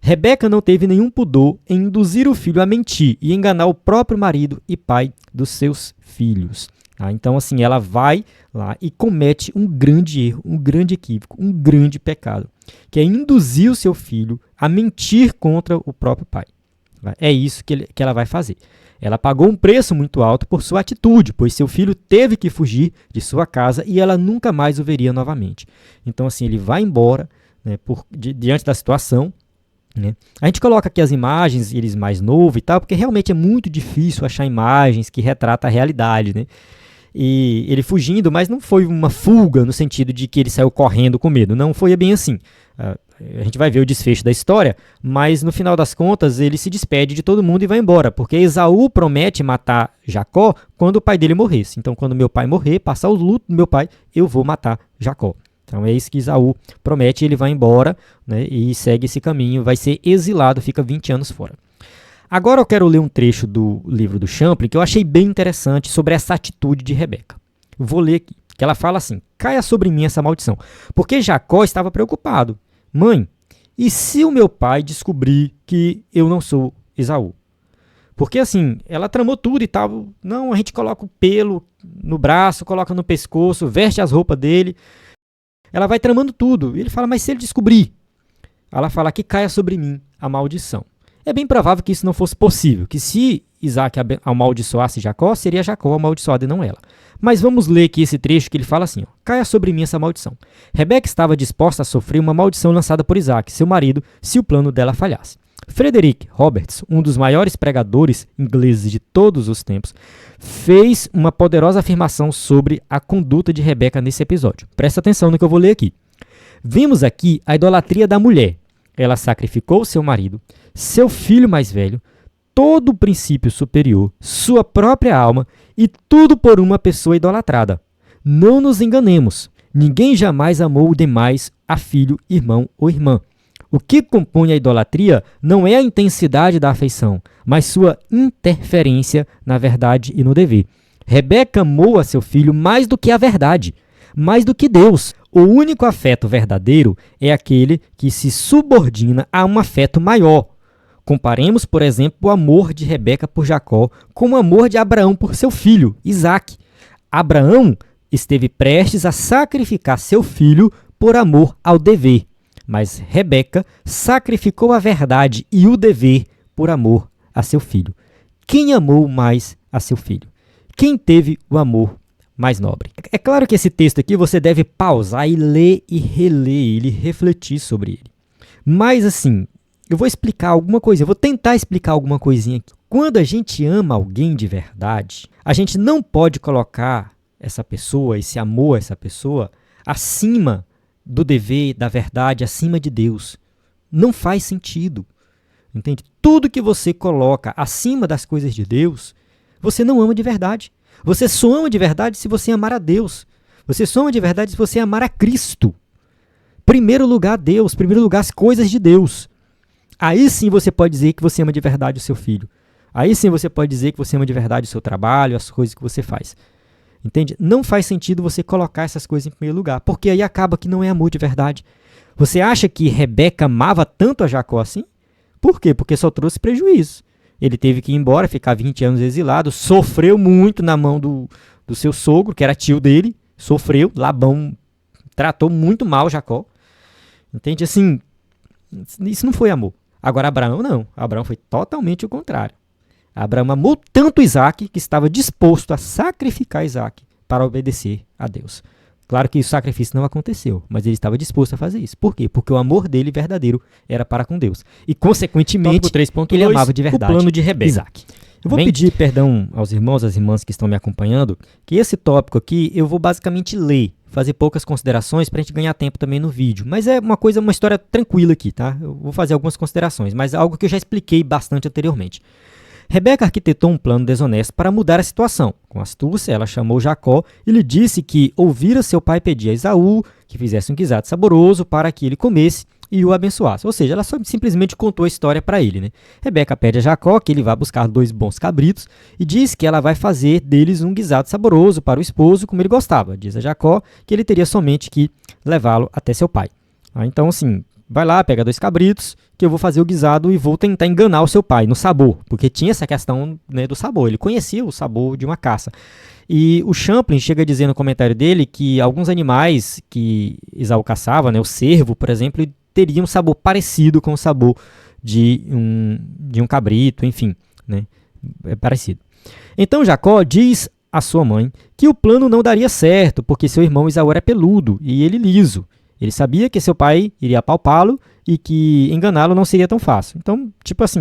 Rebeca não teve nenhum pudor em induzir o filho a mentir e enganar o próprio marido e pai dos seus filhos. Então, assim, ela vai lá e comete um grande erro, um grande equívoco, um grande pecado, que é induzir o seu filho a mentir contra o próprio pai. É isso que ela vai fazer. Ela pagou um preço muito alto por sua atitude, pois seu filho teve que fugir de sua casa e ela nunca mais o veria novamente. Então, assim, ele vai embora, né, diante da situação. Né? A gente coloca aqui as imagens, eles mais novo e tal, porque realmente é muito difícil achar imagens que retratam a realidade. Né? E ele fugindo, mas não foi uma fuga no sentido de que ele saiu correndo com medo. Não foi bem assim. A gente vai ver o desfecho da história, mas no final das contas ele se despede de todo mundo e vai embora, porque Esaú promete matar Jacó quando o pai dele morresse. Então, quando meu pai morrer, passar o luto do meu pai, eu vou matar Jacó. Então é isso que Esaú promete, ele vai embora, né, e segue esse caminho, vai ser exilado, fica 20 anos fora. Agora eu quero ler um trecho do livro do Champlin que eu achei bem interessante sobre essa atitude de Rebeca. Vou ler aqui, que ela fala assim: caia sobre mim essa maldição, porque Jacó estava preocupado. Mãe, e se o meu pai descobrir que eu não sou Esaú? Porque assim, ela tramou tudo e tal. Não, a gente coloca o pelo no braço, coloca no pescoço, veste as roupas dele. Ela vai tramando tudo. E ele fala, mas se ele descobrir? Ela fala que caia sobre mim a maldição. É bem provável que isso não fosse possível, que se Isaac amaldiçoasse Jacó, seria Jacó amaldiçoado e não ela. Mas vamos ler aqui esse trecho que ele fala assim, ó, caia sobre mim essa maldição. Rebeca estava disposta a sofrer uma maldição lançada por Isaac, seu marido, se o plano dela falhasse. Frederick Roberts, um dos maiores pregadores ingleses de todos os tempos, fez uma poderosa afirmação sobre a conduta de Rebeca nesse episódio. Presta atenção no que eu vou ler aqui. Vimos aqui a idolatria da mulher. Ela sacrificou seu marido, seu filho mais velho, todo o princípio superior, sua própria alma e tudo por uma pessoa idolatrada. Não nos enganemos. Ninguém jamais amou demais a filho, irmão ou irmã. O que compõe a idolatria não é a intensidade da afeição, mas sua interferência na verdade e no dever. Rebeca amou a seu filho mais do que a verdade, mais do que Deus. O único afeto verdadeiro é aquele que se subordina a um afeto maior. Comparemos, por exemplo, o amor de Rebeca por Jacó com o amor de Abraão por seu filho, Isaque. Abraão esteve prestes a sacrificar seu filho por amor ao dever, mas Rebeca sacrificou a verdade e o dever por amor a seu filho. Quem amou mais a seu filho? Quem teve o amor mais nobre? É claro que esse texto aqui você deve pausar e ler e reler ele, refletir sobre ele. Mas assim, eu vou explicar alguma coisa, eu vou tentar explicar alguma coisinha aqui. Quando a gente ama alguém de verdade, a gente não pode colocar essa pessoa, esse amor a essa pessoa, acima do dever, da verdade, acima de Deus. Não faz sentido. Entende? Tudo que você coloca acima das coisas de Deus, você não ama de verdade. Você só ama de verdade se você amar a Deus. Você só ama de verdade se você amar a Cristo. Primeiro lugar, Deus. Primeiro lugar, as coisas de Deus. Aí sim você pode dizer que você ama de verdade o seu filho. Aí sim você pode dizer que você ama de verdade o seu trabalho, as coisas que você faz. Entende? Não faz sentido você colocar essas coisas em primeiro lugar, porque aí acaba que não é amor de verdade. Você acha que Rebeca amava tanto a Jacó assim? Por quê? Porque só trouxe prejuízo. Ele teve que ir embora, ficar 20 anos exilado, sofreu muito na mão do seu sogro, que era tio dele, sofreu, Labão tratou muito mal Jacó. Entende? Assim, isso não foi amor. Agora Abraão não, Abraão foi totalmente o contrário. Abraão amou tanto Isaac que estava disposto a sacrificar Isaac para obedecer a Deus. Claro que o sacrifício não aconteceu, mas ele estava disposto a fazer isso. Por quê? Porque o amor dele verdadeiro era para com Deus. E, consequentemente, ele amava de verdade o plano de Rebeca. Isaac. Eu vou pedir perdão aos irmãos, às irmãs que estão me acompanhando, que esse tópico aqui eu vou basicamente ler, fazer poucas considerações para a gente ganhar tempo também no vídeo. Mas é uma história tranquila aqui, tá? Eu vou fazer algumas considerações, mas algo que eu já expliquei bastante anteriormente. Rebeca arquitetou um plano desonesto para mudar a situação. Com astúcia, ela chamou Jacó e lhe disse que ouvira seu pai pedir a Esaú que fizesse um guisado saboroso para que ele comesse e o abençoasse. Ou seja, ela simplesmente contou a história para ele, né? Rebeca pede a Jacó que ele vá buscar 2 bons cabritos e diz que ela vai fazer deles um guisado saboroso para o esposo, como ele gostava. Diz a Jacó que ele teria somente que levá-lo até seu pai. Então, assim, vai lá, pega 2 cabritos, que eu vou fazer o guisado e vou tentar enganar o seu pai no sabor, porque tinha essa questão, né, do sabor. Ele conhecia o sabor de uma caça. E o Champlin chega a dizer no comentário dele que alguns animais que Esaú caçava, né, o cervo, por exemplo, teriam um sabor parecido com o sabor de um cabrito, enfim, né, é parecido. Então Jacó diz à sua mãe que o plano não daria certo, porque seu irmão Esaú era peludo e ele liso. Ele sabia que seu pai iria apalpá-lo e que enganá-lo não seria tão fácil. Então, tipo assim,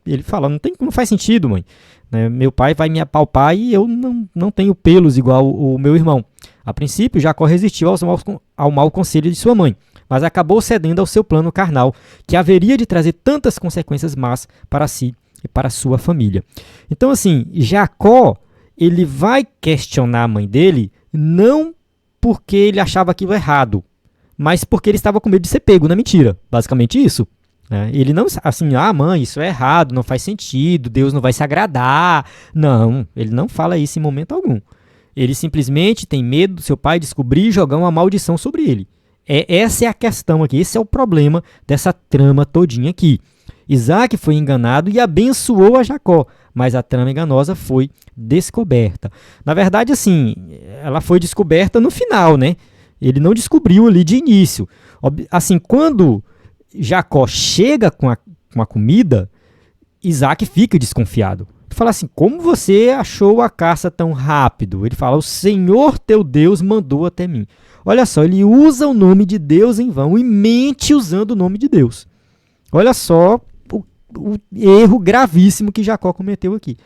ele fala, não faz sentido, mãe. Né? Meu pai vai me apalpar e eu não tenho pelos igual o meu irmão. A princípio, Jacó resistiu ao mau conselho de sua mãe, mas acabou cedendo ao seu plano carnal, que haveria de trazer tantas consequências más para si e para sua família. Então, assim, Jacó, ele vai questionar a mãe dele, não porque ele achava aquilo errado, mas porque ele estava com medo de ser pego na mentira. Basicamente isso. Ele não, assim, mãe, isso é errado, não faz sentido, Deus não vai se agradar. Não, ele não fala isso em momento algum. Ele simplesmente tem medo do seu pai descobrir e jogar uma maldição sobre ele. Essa é a questão aqui, esse é o problema dessa trama todinha aqui. Isaac foi enganado e abençoou a Jacó, mas a trama enganosa foi descoberta. Na verdade, assim, ela foi descoberta no final, né? Ele não descobriu ali de início. Assim, quando Jacó chega com a comida, Isaac fica desconfiado. Ele fala assim, como você achou a caça tão rápido? Ele fala, o Senhor teu Deus mandou até mim. Olha só, ele usa o nome de Deus em vão e mente usando o nome de Deus. Olha só o erro gravíssimo que Jacó cometeu aqui.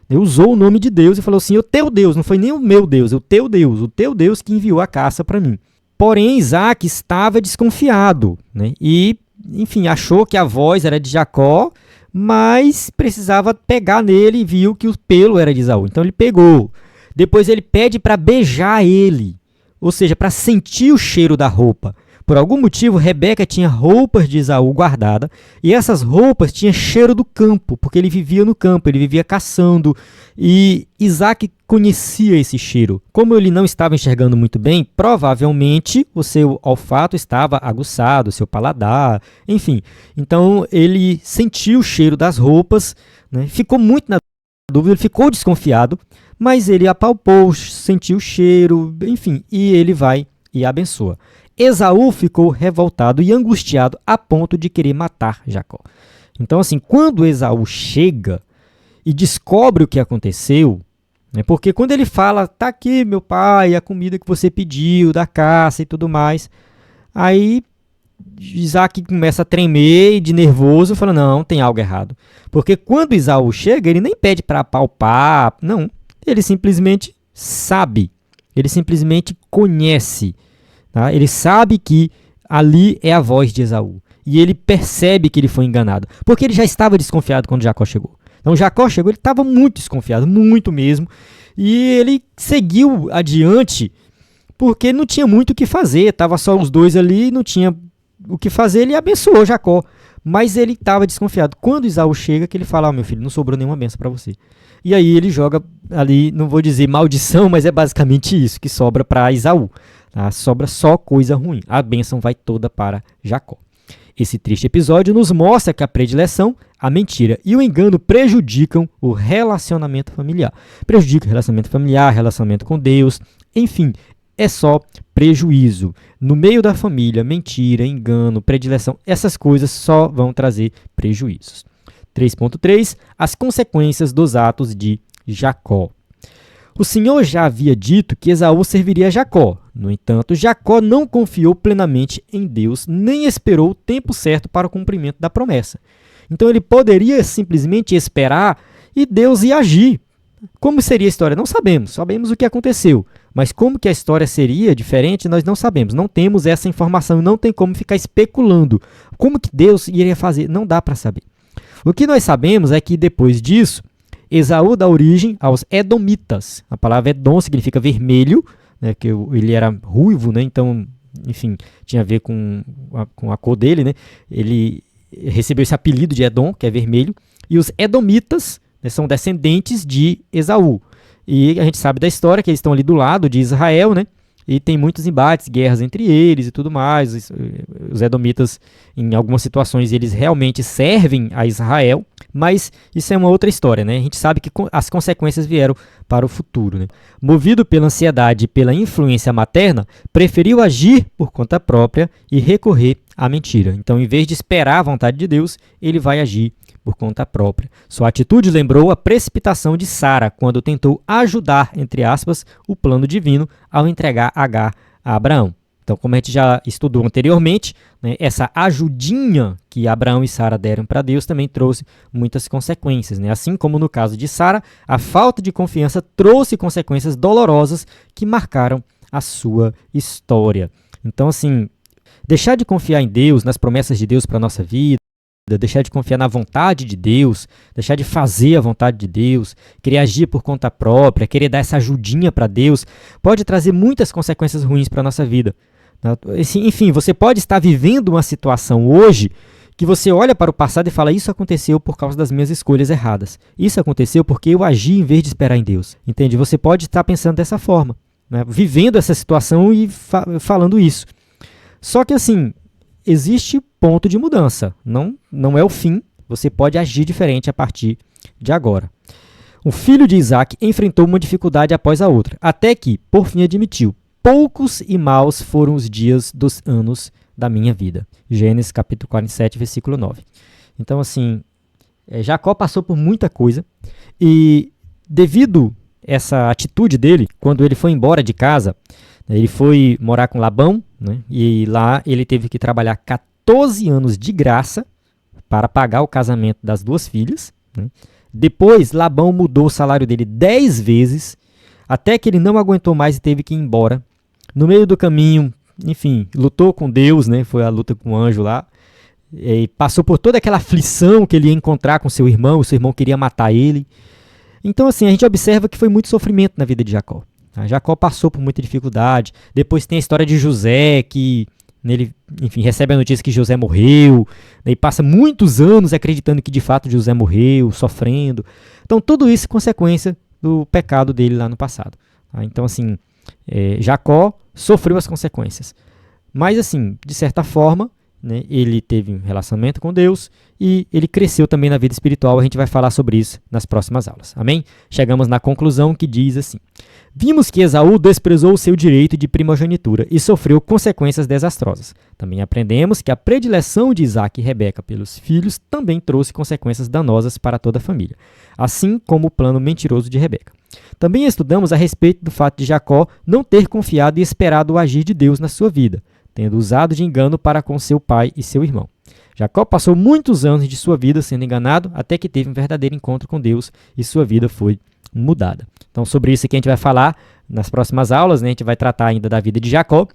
Ele usou o nome de Deus e falou assim, o teu Deus, não foi nem o meu Deus, o teu Deus que enviou a caça para mim. Porém, Isaac estava desconfiado, né? E, enfim, achou que a voz era de Jacó, mas precisava pegar nele e viu que o pelo era de Esaú. Então ele pegou. Depois ele pede para beijar ele, ou seja, para sentir o cheiro da roupa. Por algum motivo, Rebeca tinha roupas de Esaú guardadas, e essas roupas tinham cheiro do campo, porque ele vivia no campo, ele vivia caçando, e Isaac conhecia esse cheiro. Como ele não estava enxergando muito bem, provavelmente o seu olfato estava aguçado, o seu paladar, enfim. Então ele sentiu o cheiro das roupas, né? Ficou muito na dúvida, ele ficou desconfiado, mas ele apalpou, sentiu o cheiro, enfim, e ele vai e abençoa. Esaú ficou revoltado e angustiado a ponto de querer matar Jacó. Então, assim, quando Esaú chega e descobre o que aconteceu, né, porque quando ele fala, tá aqui meu pai, a comida que você pediu, da caça e tudo mais, aí Isaac começa a tremer e de nervoso fala, não, tem algo errado. Porque quando Esaú chega, ele nem pede para palpar, não, ele simplesmente sabe, ele simplesmente conhece. Tá? Ele sabe que ali é a voz de Esaú. E ele percebe que ele foi enganado. Porque ele já estava desconfiado quando Jacó chegou. Então Jacó chegou, ele estava muito desconfiado, muito mesmo. E ele seguiu adiante porque não tinha muito o que fazer. Estava só os dois ali, não tinha o que fazer. Ele abençoou Jacó. Mas ele estava desconfiado. Quando Esaú chega, que ele fala, meu filho, não sobrou nenhuma bênção para você. E aí ele joga ali, não vou dizer maldição, mas é basicamente isso que sobra para Esaú. Tá? Sobra só coisa ruim. A bênção vai toda para Jacó. Esse triste episódio nos mostra que a predileção, a mentira e o engano prejudicam o relacionamento familiar. Prejudica o relacionamento familiar, relacionamento com Deus, enfim, é só prejuízo. No meio da família, mentira, engano, predileção, essas coisas só vão trazer prejuízos. 3.3. As consequências dos atos de Jacó. O Senhor já havia dito que Esaú serviria a Jacó. No entanto, Jacó não confiou plenamente em Deus, nem esperou o tempo certo para o cumprimento da promessa. Então ele poderia simplesmente esperar e Deus ia agir. Como seria a história? Não sabemos. Sabemos o que aconteceu. Mas como que a história seria diferente, nós não sabemos. Não temos essa informação, não tem como ficar especulando. Como que Deus iria fazer? Não dá para saber. O que nós sabemos é que depois disso, Esaú dá origem aos Edomitas. A palavra Edom significa vermelho, né, que ele era ruivo, né, então, enfim, tinha a ver com a cor dele. Né, ele recebeu esse apelido de Edom, que é vermelho, e os Edomitas, né, são descendentes de Esaú. E a gente sabe da história que eles estão ali do lado de Israel, né, e tem muitos embates, guerras entre eles e tudo mais. Os Edomitas, em algumas situações, eles realmente servem a Israel, mas isso é uma outra história, né? A gente sabe que as consequências vieram para o futuro. Né? Movido pela ansiedade e pela influência materna, preferiu agir por conta própria e recorrer à mentira. Então, em vez de esperar a vontade de Deus, ele vai agir por conta própria. Sua atitude lembrou a precipitação de Sara, quando tentou ajudar, entre aspas, o plano divino ao entregar Agar a Abraão. Então, como a gente já estudou anteriormente, né, essa ajudinha que Abraão e Sara deram para Deus também trouxe muitas consequências. Né? Assim como no caso de Sara, a falta de confiança trouxe consequências dolorosas que marcaram a sua história. Então, assim, deixar de confiar em Deus, nas promessas de Deus para a nossa vida, deixar de confiar na vontade de Deus, deixar de fazer a vontade de Deus, querer agir por conta própria, querer dar essa ajudinha para Deus, pode trazer muitas consequências ruins para a nossa vida. Enfim, você pode estar vivendo uma situação hoje que você olha para o passado e fala, isso aconteceu por causa das minhas escolhas erradas. Isso aconteceu porque eu agi em vez de esperar em Deus. Entende? Você pode estar pensando dessa forma, né? Vivendo essa situação e falando isso. Só que assim, existe ponto de mudança. Não é o fim. Você pode agir diferente a partir de agora. O filho de Isaac enfrentou uma dificuldade após a outra, até que, por fim, admitiu: poucos e maus foram os dias dos anos da minha vida. Gênesis capítulo 47, versículo 9. Então, assim, Jacó passou por muita coisa e, devido a essa atitude dele, quando ele foi embora de casa, ele foi morar com Labão, né, e lá ele teve que trabalhar 14 anos de graça para pagar o casamento das duas filhas, né. Depois, Labão mudou o salário dele 10 vezes, até que ele não aguentou mais e teve que ir embora. No meio do caminho, enfim, lutou com Deus, né, foi a luta com o anjo lá, e passou por toda aquela aflição que ele ia encontrar com seu irmão, o seu irmão queria matar ele. Então, assim, a gente observa que foi muito sofrimento na vida de Jacó. Jacó passou por muita dificuldade. Depois tem a história de José, que ele, enfim, recebe a notícia que José morreu, e passa muitos anos acreditando que de fato José morreu, sofrendo. Então, tudo isso é consequência do pecado dele lá no passado. Então, assim, Jacó sofreu as consequências. Mas, assim, de certa forma, né, ele teve um relacionamento com Deus e ele cresceu também na vida espiritual. A gente vai falar sobre isso nas próximas aulas. Amém? Chegamos na conclusão que diz assim: vimos que Esaú desprezou o seu direito de primogenitura e sofreu consequências desastrosas. Também aprendemos que a predileção de Isaac e Rebeca pelos filhos também trouxe consequências danosas para toda a família, assim como o plano mentiroso de Rebeca. Também estudamos a respeito do fato de Jacó não ter confiado e esperado o agir de Deus na sua vida, tendo usado de engano para com seu pai e seu irmão. Jacó passou muitos anos de sua vida sendo enganado, até que teve um verdadeiro encontro com Deus e sua vida foi mudada. Então, sobre isso aqui a gente vai falar nas próximas aulas, né? A gente vai tratar ainda da vida de Jacó.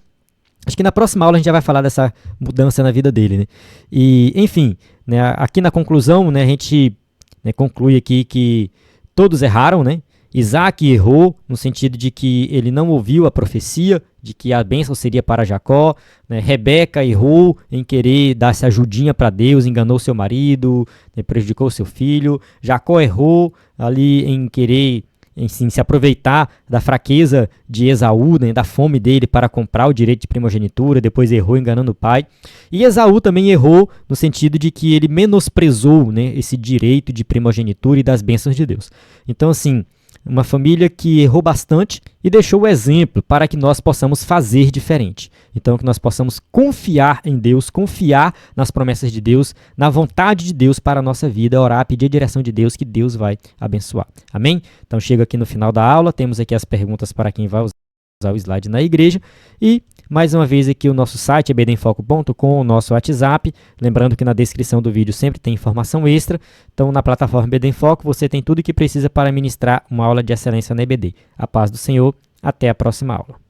Acho que na próxima aula a gente já vai falar dessa mudança na vida dele, né? E, enfim, né, aqui na conclusão, né, a gente, né, conclui aqui que todos erraram, né? Isaac errou no sentido de que ele não ouviu a profecia de que a bênção seria para Jacó, né? Rebeca errou em querer dar essa ajudinha para Deus, enganou seu marido, né? Prejudicou seu filho. Jacó errou ali em querer se aproveitar da fraqueza de Esaú, né? Da fome dele para comprar o direito de primogenitura, depois errou enganando o pai. E Esaú também errou no sentido de que ele menosprezou, né, esse direito de primogenitura e das bênçãos de Deus. Então, assim, uma família que errou bastante e deixou o exemplo para que nós possamos fazer diferente. Então, que nós possamos confiar em Deus, confiar nas promessas de Deus, na vontade de Deus para a nossa vida, orar, pedir a direção de Deus, que Deus vai abençoar. Amém? Então, chega aqui no final da aula, temos aqui as perguntas para quem vai usar o slide na igreja e mais uma vez aqui o nosso site é ebedenfoco.com, o nosso WhatsApp, lembrando que na descrição do vídeo sempre tem informação extra, então na plataforma EBD em Foco você tem tudo o que precisa para ministrar uma aula de excelência na EBD. A paz do Senhor, até a próxima aula.